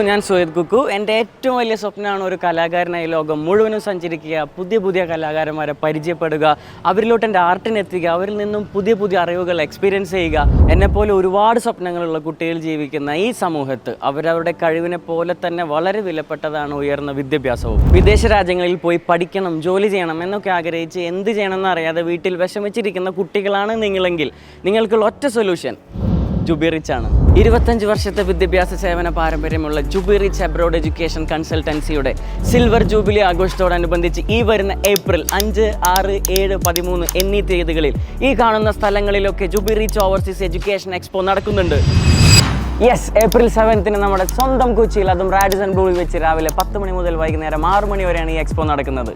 ഞാൻ സുഹേദ് കുക്കു. എൻ്റെ ഏറ്റവും വലിയ സ്വപ്നമാണ് ഒരു കലാകാരനായി ലോകം മുഴുവനും സഞ്ചരിക്കുക, പുതിയ കലാകാരന്മാരെ പരിചയപ്പെടുക, അവരിലോട്ട് എൻ്റെ ആർട്ടിനെത്തിക്കുക, അവരിൽ നിന്നും പുതിയ അറിവുകൾ എക്സ്പീരിയൻസ് ചെയ്യുക. എന്നെപ്പോലെ ഒരുപാട് സ്വപ്നങ്ങളുള്ള കുട്ടികൾ ജീവിക്കുന്ന ഈ സമൂഹത്ത് അവരവരുടെ കഴിവിനെ പോലെ തന്നെ വളരെ വിലപ്പെട്ടതാണ് ഉയർന്ന വിദ്യാഭ്യാസവും. വിദേശ രാജ്യങ്ങളിൽ പോയി പഠിക്കണം, ജോലി ചെയ്യണം എന്നൊക്കെ ആഗ്രഹിച്ച് എന്ത് ചെയ്യണമെന്ന് അറിയാതെ വീട്ടിൽ വിഷമിച്ചിരിക്കുന്ന കുട്ടികളാണ് നിങ്ങളെങ്കിൽ നിങ്ങൾക്കുള്ള ഒറ്റ സൊല്യൂഷൻ ജുബി റിച്ച് ആണ്. 25 വർഷത്തെ വിദ്യാഭ്യാസ സേവന പാരമ്പര്യമുള്ള ജുബി റിച്ച് അബ്രോഡ് എഡ്യൂക്കേഷൻ കൺസൾട്ടൻസിയുടെ സിൽവർ ജൂബിലി ആഘോഷത്തോടനുബന്ധിച്ച് ഈ വരുന്ന ഏപ്രിൽ 5, 6, 7, 13 എന്നീ തീയതികളിൽ ഈ കാണുന്ന സ്ഥലങ്ങളിലൊക്കെ Jubi rich overseas education expo നടക്കുന്നുണ്ട്. യെസ്, ഏപ്രിൽ 7 നമ്മുടെ സ്വന്തം കൊച്ചിയിൽ, അതും റാഡിസൺ ബ്ലൂവിൽ വെച്ച് രാവിലെ 10 മണി മുതൽ വൈകുന്നേരം 6 മണി വരെയാണ് ഈ എക്സ്പോ നടക്കുന്നത്.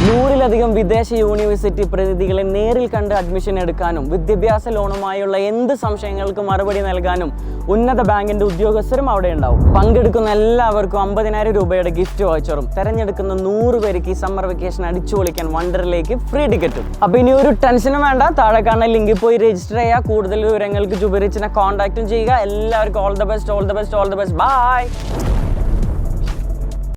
100-ലധികം വിദേശ യൂണിവേഴ്സിറ്റി പ്രതിനിധികളെ നേരിൽ കണ്ട് അഡ്മിഷൻ എടുക്കാനും വിദ്യാഭ്യാസ ലോണുമായുള്ള എന്ത് സംശയങ്ങൾക്ക് മറുപടി നൽകാനും ഉന്നത ബാങ്കിന്റെ ഉദ്യോഗസ്ഥരും അവിടെ ഉണ്ടാവും. പങ്കെടുക്കുന്ന എല്ലാവർക്കും 50,000 രൂപയുടെ ഗിഫ്റ്റ് വൗച്ചറും തെരഞ്ഞെടുക്കുന്ന 100 പേർക്ക് ഈ സമ്മർ വെക്കേഷൻ അടിച്ചു പൊളിക്കാൻ വണ്ടറിലേക്ക് ഫ്രീ ടിക്കറ്റും. അപ്പോൾ ഇനി ഒരു ടെൻഷനും വേണ്ട, താഴെ കാണുന്ന ലിങ്കിൽ പോയി രജിസ്റ്റർ ചെയ്യുക. കൂടുതൽ വിവരങ്ങൾക്ക് ജുബി റിച്ചിനെ കോൺടാക്റ്റും ചെയ്യുക. എല്ലാവർക്കും ഓൾ ദ ബെസ്റ്റ്. ബൈ.